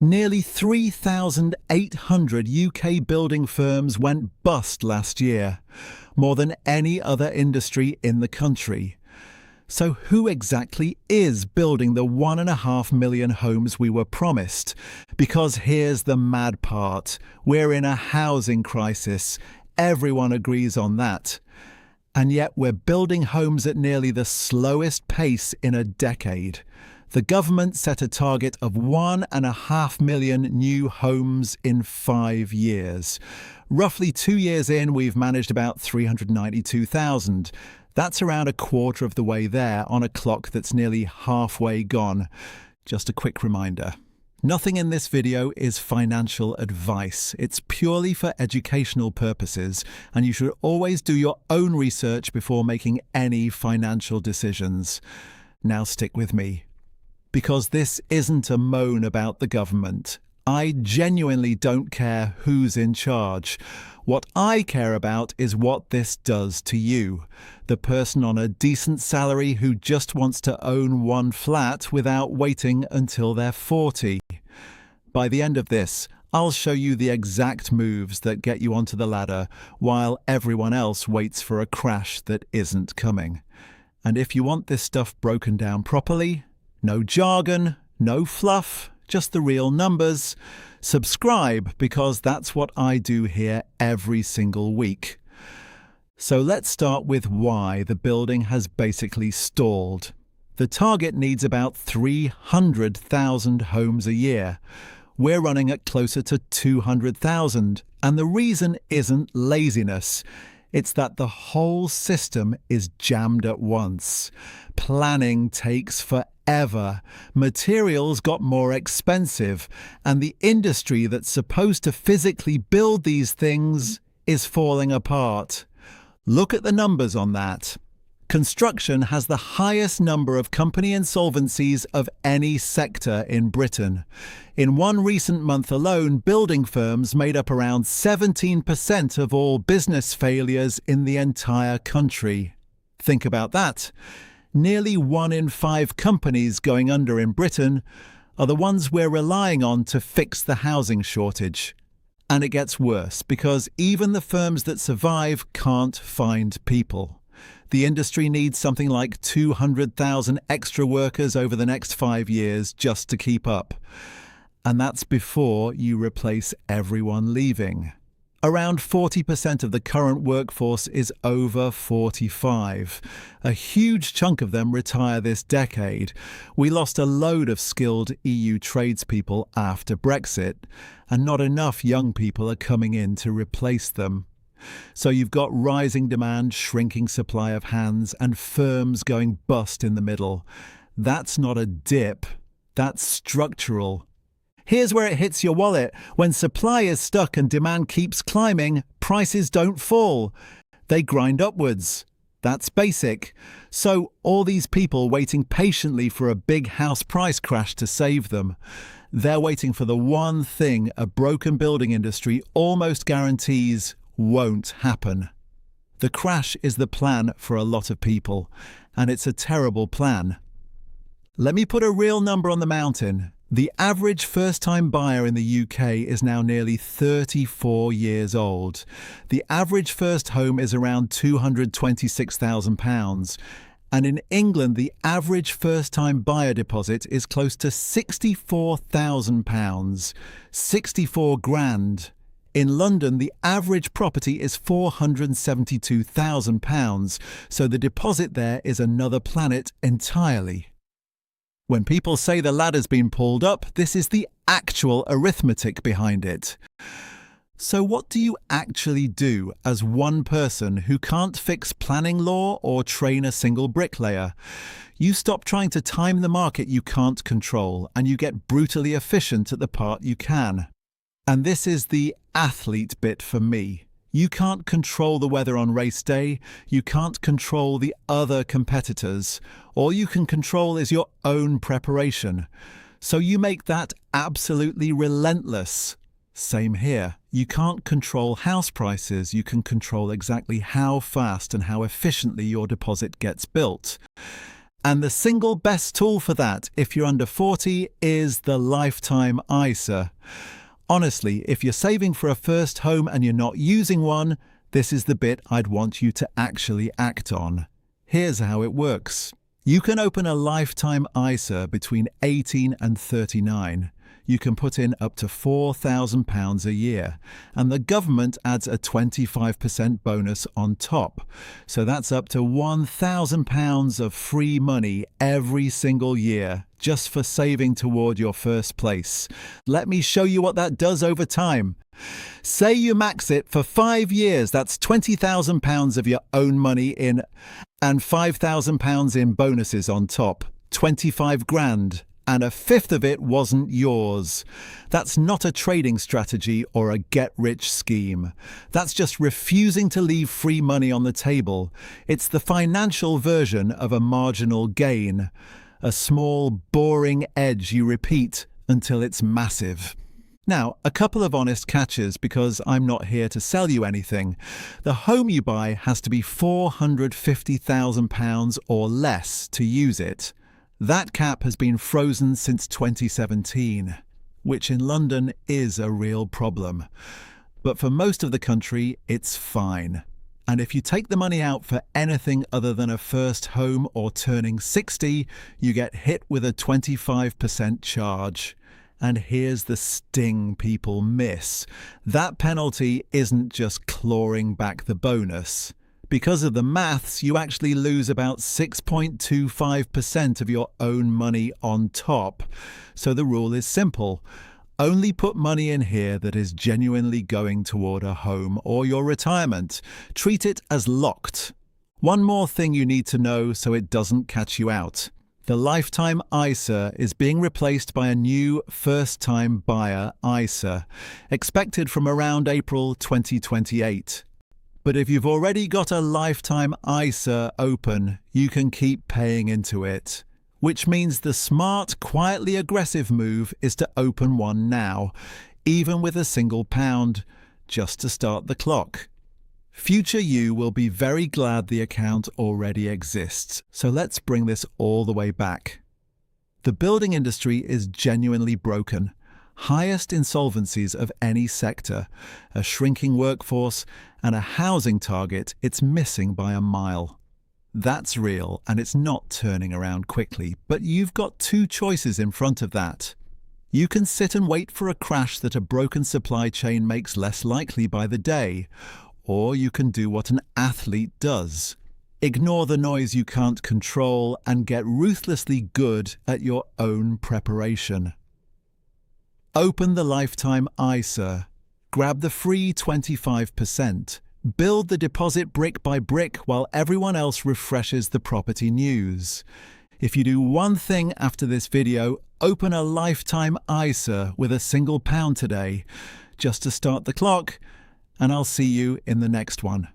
Nearly 3,800 UK building firms went bust last year, more than any other industry in the country. So who exactly is building the 1.5 million homes we were promised? Because here's the mad part. We're in a housing crisis. Everyone agrees on that. And yet we're building homes at nearly the slowest pace in a decade. The government set a target of 1.5 million new homes in 5 years. Roughly 2 years in, we've managed about 392,000. That's around a quarter of the way there on a clock that's nearly halfway gone. Just a quick reminder. Nothing in this video is financial advice. It's purely for educational purposes, and you should always do your own research before making any financial decisions. Now stick with me. Because this isn't a moan about the government. I genuinely don't care who's in charge. What I care about is what this does to you, the person on a decent salary who just wants to own one flat without waiting until they're 40. By the end of this, I'll show you the exact moves that get you onto the ladder while everyone else waits for a crash that isn't coming. And if you want this stuff broken down properly, no jargon, no fluff, just the real numbers. Subscribe, because that's what I do here every single week. So let's start with why the building has basically stalled. The target needs about 300,000 homes a year. We're running at closer to 200,000, and the reason isn't laziness. It's that the whole system is jammed at once. Planning takes forever. Materials got more expensive, and the industry that's supposed to physically build these things is falling apart. Look at the numbers on that. Construction has the highest number of company insolvencies of any sector in Britain. In one recent month alone, building firms made up around 17% of all business failures in the entire country. Think about that. Nearly 1 in 5 companies going under in Britain are the ones we're relying on to fix the housing shortage. And it gets worse because even the firms that survive can't find people. The industry needs something like 200,000 extra workers over the next 5 years just to keep up. And that's before you replace everyone leaving. Around 40% of the current workforce is over 45. A huge chunk of them retire this decade. We lost a load of skilled EU tradespeople after Brexit, and not enough young people are coming in to replace them. So you've got rising demand, shrinking supply of hands, and firms going bust in the middle. That's not a dip. That's structural. Here's where it hits your wallet. When supply is stuck and demand keeps climbing, prices don't fall. They grind upwards. That's basic. So all these people waiting patiently for a big house price crash to save them. They're waiting for the one thing a broken building industry almost guarantees won't happen. The crash is the plan for a lot of people, and it's a terrible plan. Let me put a real number on the mountain. The average first-time buyer in the UK is now nearly 34 years old. The average first home is around £226,000. And in England, the average first-time buyer deposit is close to £64,000. 64 grand. In London, the average property is £472,000, so the deposit there is another planet entirely. When people say the ladder's been pulled up, this is the actual arithmetic behind it. So what do you actually do as one person who can't fix planning law or train a single bricklayer? You stop trying to time the market you can't control, and you get brutally efficient at the part you can. And this is the athlete bit for me. You can't control the weather on race day. You can't control the other competitors. All you can control is your own preparation. So you make that absolutely relentless. Same here. You can't control house prices. You can control exactly how fast and how efficiently your deposit gets built. And the single best tool for that, if you're under 40, is the Lifetime ISA. Honestly, if you're saving for a first home and you're not using one, this is the bit I'd want you to actually act on. Here's how it works. You can open a Lifetime ISA between 18 and 39. You can put in up to £4,000 a year, and the government adds a 25% bonus on top. So that's up to £1,000 of free money every single year, just for saving toward your first place. Let me show you what that does over time. Say you max it for 5 years, that's £20,000 of your own money in, and £5,000 in bonuses on top, 25 grand. And a fifth of it wasn't yours. That's not a trading strategy or a get-rich scheme. That's just refusing to leave free money on the table. It's the financial version of a marginal gain. A small, boring edge you repeat until it's massive. Now, a couple of honest catches, because I'm not here to sell you anything. The home you buy has to be £450,000 or less to use it. That cap has been frozen since 2017, which in London is a real problem. But for most of the country, it's fine. And if you take the money out for anything other than a first home or turning 60, you get hit with a 25% charge. And here's the sting people miss. That penalty isn't just clawing back the bonus. Because of the maths, you actually lose about 6.25% of your own money on top. So the rule is simple. Only put money in here that is genuinely going toward a home or your retirement. Treat it as locked. One more thing you need to know so it doesn't catch you out. The Lifetime ISA is being replaced by a new first-time buyer ISA, expected from around April 2028. But if you've already got a Lifetime ISA open, you can keep paying into it. Which means the smart, quietly aggressive move is to open one now, even with a single £1, just to start the clock. Future you will be very glad the account already exists, so let's bring this all the way back. The building industry is genuinely broken. Highest insolvencies of any sector, a shrinking workforce, and a housing target it's missing by a mile. That's real, and it's not turning around quickly, but you've got two choices in front of that. You can sit and wait for a crash that a broken supply chain makes less likely by the day, or you can do what an athlete does. Ignore the noise you can't control and get ruthlessly good at your own preparation. Open the Lifetime ISA, grab the free 25%, build the deposit brick by brick while everyone else refreshes the property news. If you do one thing after this video, open a Lifetime ISA with a single £1 today, just to start the clock, and I'll see you in the next one.